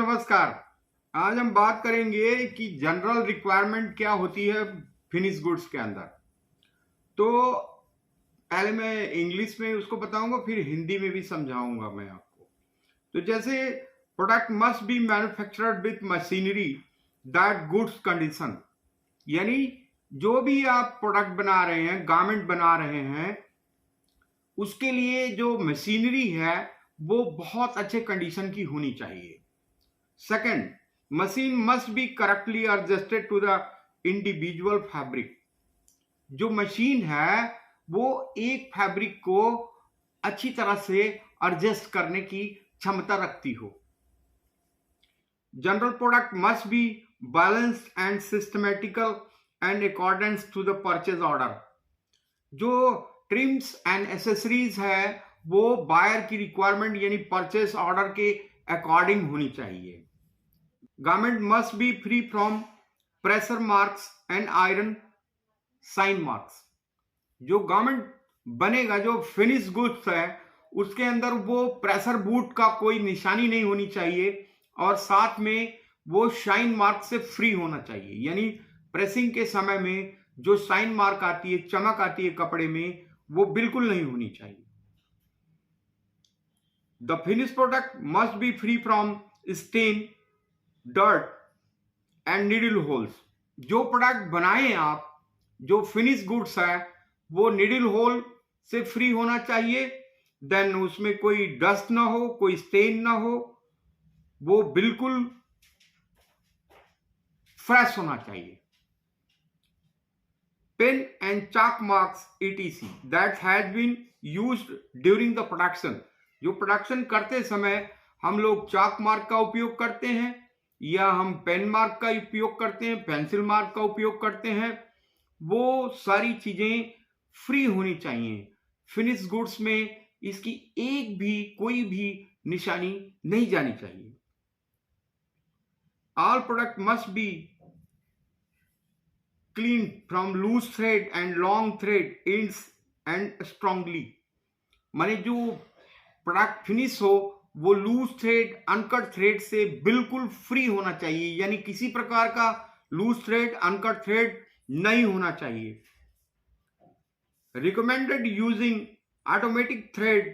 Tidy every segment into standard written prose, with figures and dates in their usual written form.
नमस्कार। आज हम बात करेंगे कि जनरल रिक्वायरमेंट क्या होती है फिनिश गुड्स के अंदर। तो पहले मैं इंग्लिश में उसको बताऊंगा, फिर हिंदी में भी समझाऊंगा मैं आपको। तो जैसे product must be manufactured with machinery that goods condition, यानी जो भी आप प्रोडक्ट बना रहे हैं, गारमेंट बना रहे हैं, उसके लिए जो मशीनरी है वो बहुत अच्छे कंडीशन की होनी चाहिए। Second, machine must be correctly adjusted to the individual fabric. जो मशीन है वो एक फैब्रिक को अच्छी तरह से एडजस्ट करने की क्षमता रखती हो। General product must be balanced and systematical and accordance to the purchase order. जो ट्रिम्स एंड एसेसरीज है वो बायर की रिक्वायरमेंट यानी परचेज ऑर्डर के अकॉर्डिंग होनी चाहिए। Garment must be free from pressure marks and iron sign marks. जो garment बनेगा, जो फिनिश गुड्स है, उसके अंदर वो प्रेशर बूट का कोई निशानी नहीं होनी चाहिए और साथ में वो शाइन मार्क से फ्री होना चाहिए। यानी प्रेसिंग के समय में जो शाइन मार्क आती है, चमक आती है कपड़े में, वो बिल्कुल नहीं होनी चाहिए। The finish product must be free from stain, dirt and needle holes. जो प्रोडक्ट बनाए आप, जो फिनिश गुड्स है, वो नीडल होल से फ्री होना चाहिए। देन उसमें कोई डस्ट ना हो, कोई स्टेन ना हो, वो बिल्कुल फ्रेश होना चाहिए। Pen and chalk marks etc that has been used during the production। जो प्रोडक्शन करते समय हम लोग चाक मार्क का उपयोग करते हैं या हम पेन मार्क का उपयोग करते हैं, पेंसिल मार्क का उपयोग करते हैं, वो सारी चीजें फ्री होनी चाहिए। फिनिश गुड्स में इसकी एक भी कोई भी निशानी नहीं जानी चाहिए। All product must B clean from loose thread and long thread ends and strongly। माने जो प्रोडक्ट फिनिश हो वो लूज थ्रेड, अनकट थ्रेड से बिल्कुल फ्री होना चाहिए। यानी किसी प्रकार का लूज थ्रेड, अनकट थ्रेड नहीं होना चाहिए। Recommended using automatic thread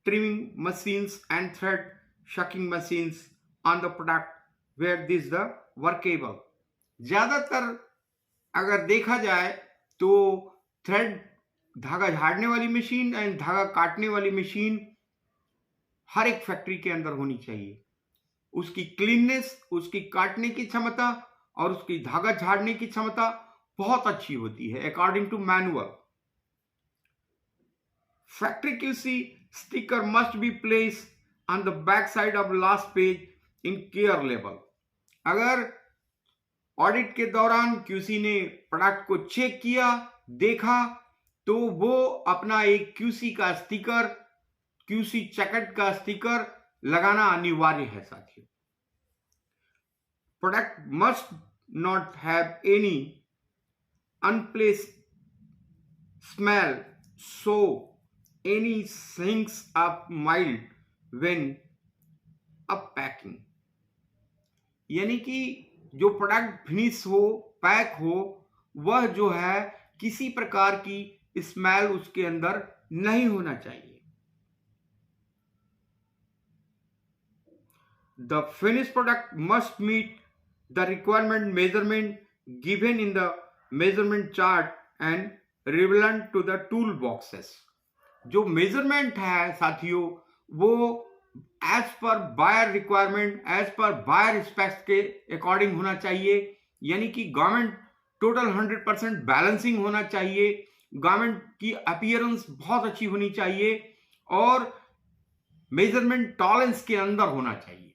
trimming machines and thread sucking machines on the product where this the workable. ज्यादातर अगर देखा जाए तो थ्रेड, धागा झाड़ने वाली मशीन एंड धागा काटने वाली मशीन हर एक फैक्ट्री के अंदर होनी चाहिए। उसकी क्लीननेस, उसकी काटने की क्षमता और उसकी धागा झाड़ने की क्षमता बहुत अच्छी होती है according to manual. Factory QC sticker must be place on the back side of last page in care level. अगर ऑडिट के दौरान क्यूसी ने प्रोडक्ट को चेक किया, देखा, तो वो अपना एक क्यूसी का स्टिकर, क्यूसी चेकड का स्टिकर लगाना अनिवार्य है साथियों। Product must not have any unplaced smell, so any things of mild when up packing. यानी कि जो प्रोडक्ट फिनिश हो, पैक हो, वह जो है किसी प्रकार की स्मेल उसके अंदर नहीं होना चाहिए। The finish product must meet the requirement measurement given in the measurement chart and relevant to the tool boxes. जो मेजरमेंट है साथियों, वो as per buyer requirement, as per buyer specs के अकॉर्डिंग होना चाहिए। यानी कि गारमेंट टोटल 100% बैलेंसिंग होना चाहिए, गारमेंट की अपीयरेंस बहुत अच्छी होनी चाहिए और मेजरमेंट टॉलरेंस के अंदर होना चाहिए।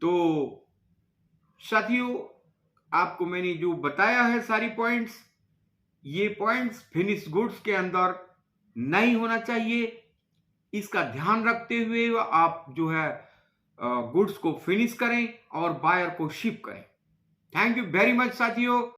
तो साथियों, आपको मैंने जो बताया है सारी पॉइंट्स, ये पॉइंट्स फिनिश गुड्स के अंदर नहीं होना चाहिए। इसका ध्यान रखते हुए आप जो है गुड्स को फिनिश करें और बायर को शिप करें। थैंक यू वेरी मच साथियों।